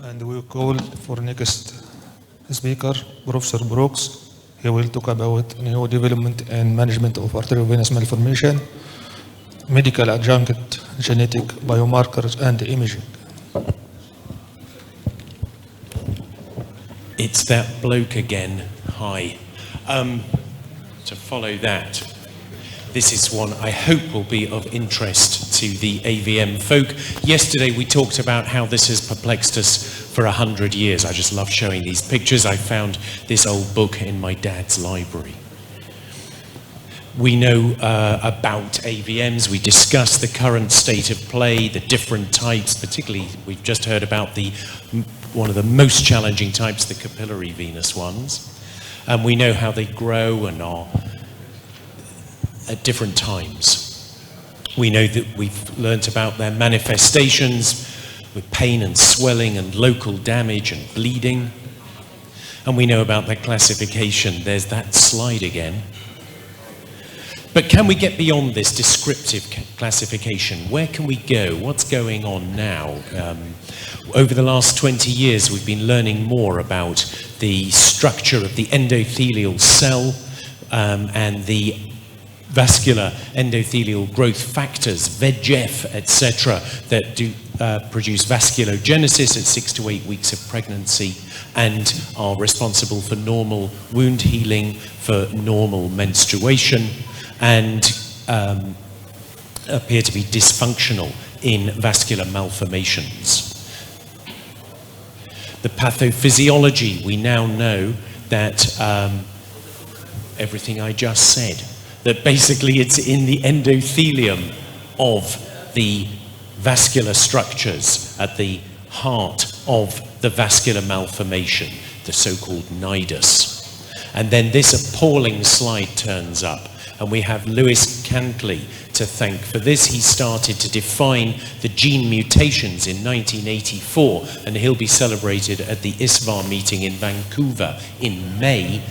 And we call for next speaker, Professor Brooks. He will talk about new development and management of arteriovenous malformation, medical adjunct, genetic biomarkers, and imaging. It's that bloke again. Hi. To follow that, this is one I hope will be of interest to the AVM folk. Yesterday we talked about how this has perplexed us for 100 years. I just love showing these pictures. I found this old book in my dad's library. We know about AVMs. We discussed the current state of play, the different types, particularly we've just heard about one of the most challenging types, the capillary venous ones. And we know how they grow and are at different times. We know that we've learnt about their manifestations with pain and swelling and local damage and bleeding. And we know about their classification. There's that slide again. But can we get beyond this descriptive classification? Where can we go? What's going on now? Over the last 20 years, we've been learning more about the structure of the endothelial cell and the vascular endothelial growth factors, VEGF, etc., that do produce vasculogenesis at 6 to 8 weeks of pregnancy and are responsible for normal wound healing, for normal menstruation, and appear to be dysfunctional in vascular malformations. The pathophysiology, we now know that everything I just said, that basically it's in the endothelium of the vascular structures at the heart of the vascular malformation, the so-called nidus. And then this appalling slide turns up, and we have Lewis Cantley to thank for this. He started to define the gene mutations in 1984, and he'll be celebrated at the ISVAR meeting in Vancouver in May.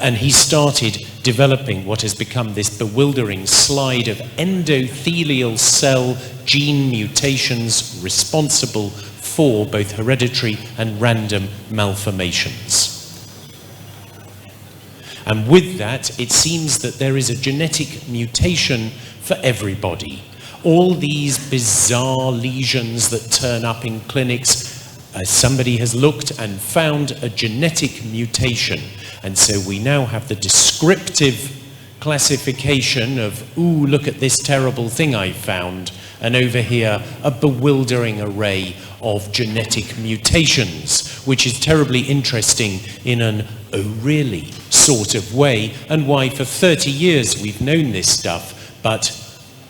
And he started developing what has become this bewildering slide of endothelial cell gene mutations responsible for both hereditary and random malformations. And with that, it seems that there is a genetic mutation for everybody. All these bizarre lesions that turn up in clinics, somebody has looked and found a genetic mutation. And so we now have the descriptive classification of, ooh, look at this terrible thing I found, and over here, a bewildering array of genetic mutations, which is terribly interesting in an oh really sort of way, and why for 30 years we've known this stuff, but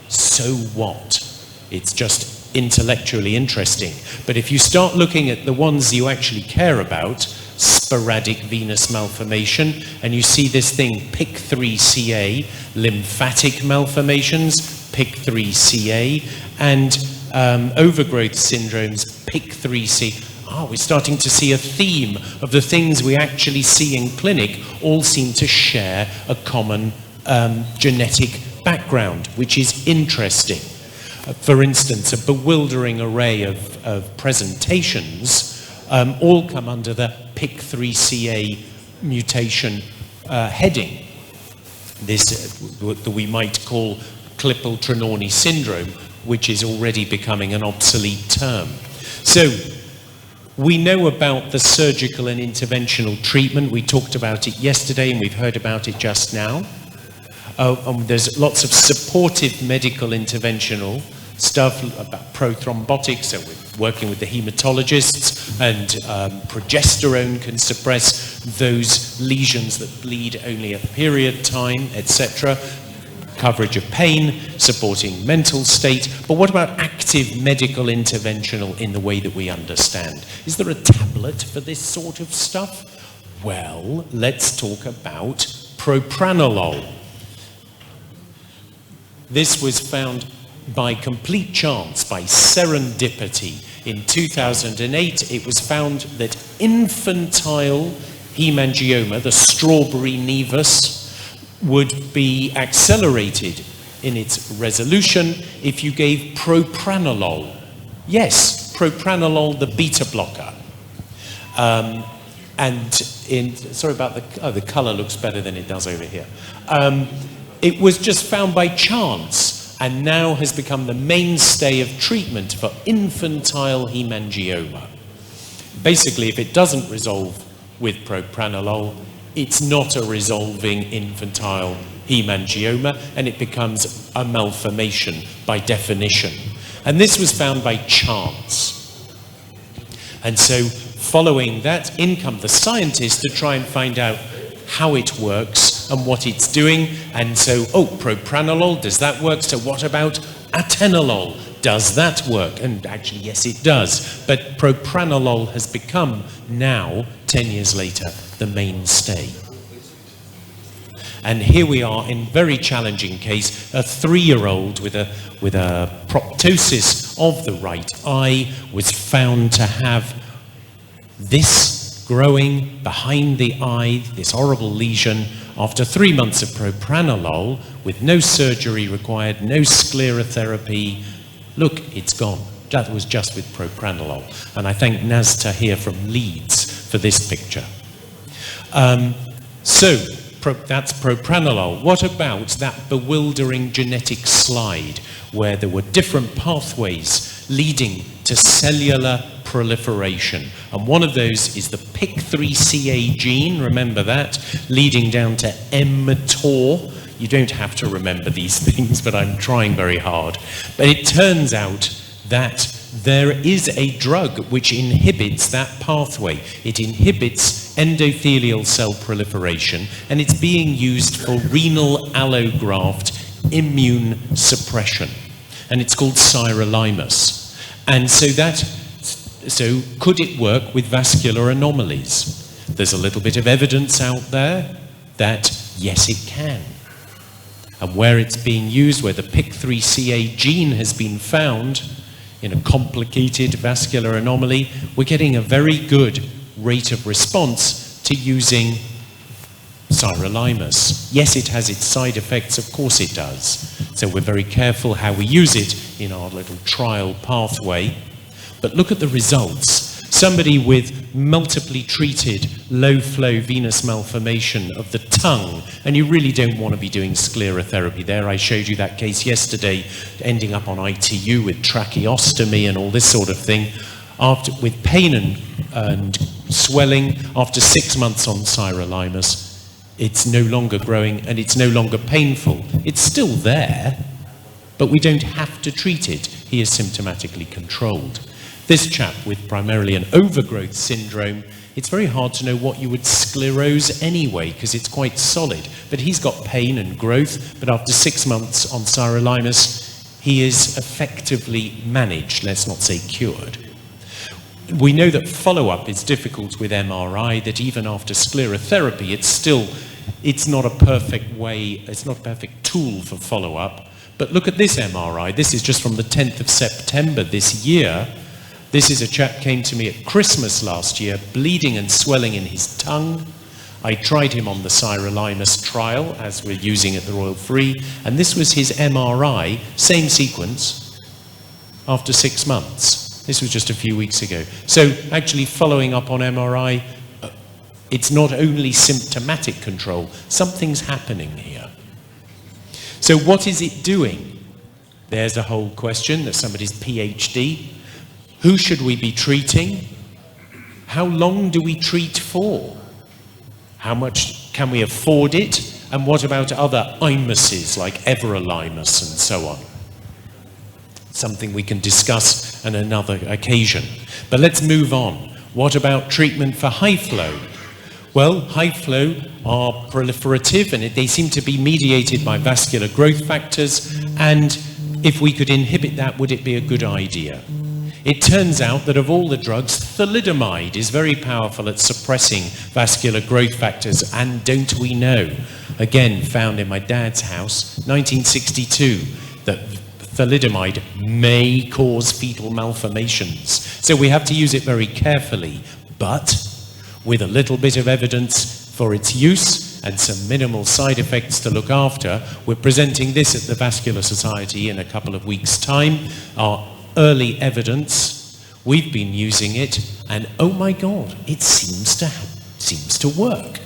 so what? It's just intellectually interesting. But if you start looking at the ones you actually care about, sporadic venous malformation, and you see this thing PIK3CA, lymphatic malformations, PIK3CA, and overgrowth syndromes, PIK3C. We're starting to see a theme of the things we actually see in clinic all seem to share a common genetic background, which is interesting. For instance, a bewildering array of presentations all come under the PIK3CA mutation heading. This that we might call Klippel-Trenaunay syndrome, which is already becoming an obsolete term. So we know about the surgical and interventional treatment. We talked about it yesterday and we've heard about it just now. There's lots of supportive medical interventional stuff about prothrombotics, so we're working with the hematologists, and progesterone can suppress those lesions that bleed only a period time, etc. Coverage of pain, supporting mental state. But what about active medical interventional in the way that we understand? Is there a tablet for this sort of stuff? Well, let's talk about propranolol. This was found by complete chance, by serendipity. In 2008, it was found that infantile hemangioma, the strawberry nevus, would be accelerated in its resolution if you gave propranolol. Yes, propranolol, the beta blocker. Sorry about the color looks better than it does over here. It was just found by chance and now has become the mainstay of treatment for infantile hemangioma. Basically, if it doesn't resolve with propranolol, it's not a resolving infantile hemangioma, and it becomes a malformation by definition. And this was found by chance. And so following that, in come the scientists to try and find out how it works and what it's doing. And so, propranolol, does that work? So what about atenolol? Does that work? And actually, yes, it does. But propranolol has become now, 10 years later, the mainstay. And here we are in very challenging case, a 3-year-old with a proptosis of the right eye was found to have this growing behind the eye, this horrible lesion, after 3 months of propranolol with no surgery required, no sclerotherapy. Look, it's gone. That was just with propranolol. And I thank Nazta here from Leeds for this picture. That's propranolol. What about that bewildering genetic slide where there were different pathways leading to cellular proliferation? And one of those is the PIK3CA gene, remember that, leading down to mTOR. You don't have to remember these things, but I'm trying very hard. But it turns out that there is a drug which inhibits that pathway. It inhibits endothelial cell proliferation, and it's being used for renal allograft immune suppression. And it's called sirolimus. And so could it work with vascular anomalies? There's a little bit of evidence out there that yes, it can. And where it's being used, where the PIK3CA gene has been found in a complicated vascular anomaly, we're getting a very good rate of response to using sirolimus. Yes, it has its side effects, of course it does. So we're very careful how we use it in our little trial pathway. But look at the results. Somebody with multiply treated low-flow venous malformation of the tongue, and you really don't want to be doing sclerotherapy there. I showed you that case yesterday, ending up on ITU with tracheostomy and all this sort of thing. With pain and swelling, after 6 months on sirolimus, it's no longer growing and it's no longer painful. It's still there, but we don't have to treat it. He is symptomatically controlled. This chap with primarily an overgrowth syndrome, it's very hard to know what you would sclerose anyway, because it's quite solid. But he's got pain and growth, but after 6 months on sirolimus, he is effectively managed, let's not say cured. We know that follow-up is difficult with MRI, that even after sclerotherapy, it's not a perfect way, it's not a perfect tool for follow-up. But look at this MRI. This is just from the 10th of September this year. This is a chap came to me at Christmas last year, bleeding and swelling in his tongue. I tried him on the sirolimus trial, as we're using at the Royal Free, and this was his MRI, same sequence, after 6 months. This was just a few weeks ago. So actually following up on MRI, it's not only symptomatic control, something's happening here. So what is it doing? There's a whole question, there's somebody's PhD. Who should we be treating? How long do we treat for? How much can we afford it? And what about other imuses like everolimus and so on? Something we can discuss on another occasion. But let's move on. What about treatment for high flow? Well, high flow are proliferative and they seem to be mediated by vascular growth factors. And if we could inhibit that, would it be a good idea? It turns out that of all the drugs, thalidomide is very powerful at suppressing vascular growth factors, and don't we know, again found in my dad's house, 1962, that thalidomide may cause fetal malformations. So we have to use it very carefully, but with a little bit of evidence for its use and some minimal side effects to look after. We're presenting this at the Vascular Society in a couple of weeks' time. Our early evidence We've been using it, and oh my God, it seems to work.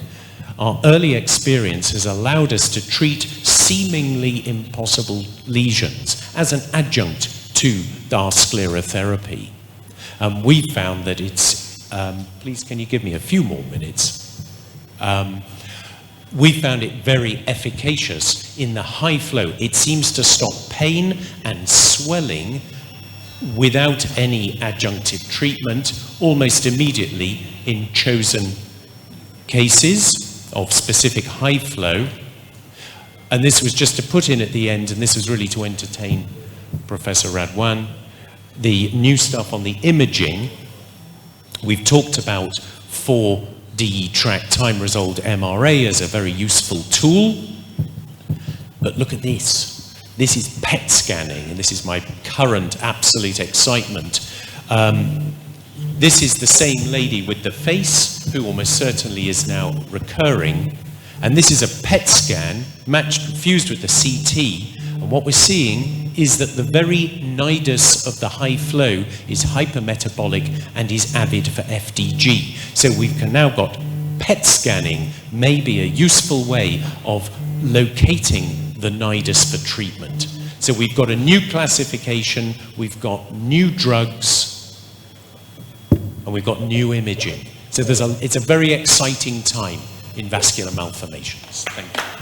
Our early experience has allowed us to treat seemingly impossible lesions as an adjunct to our sclerotherapy. We found that it's, please can you give me a few more minutes? We found it very efficacious in the high flow. It seems to stop pain and swelling without any adjunctive treatment almost immediately in chosen cases of specific high flow. And this was just to put in at the end, and this was really to entertain Professor Radwan, the new stuff on the imaging. We've talked about 4D track time-resolved MRA as a very useful tool. But look at this. This is PET scanning, and this is my current absolute excitement. This is the same lady with the face, who almost certainly is now recurring. And this is a PET scan fused with the CT. And what we're seeing is that the very nidus of the high flow is hypermetabolic and is avid for FDG. So we've now got PET scanning, maybe a useful way of locating the nidus for treatment. So we've got a new classification, we've got new drugs, and we've got new imaging. So it's a very exciting time in vascular malformations. Thank you.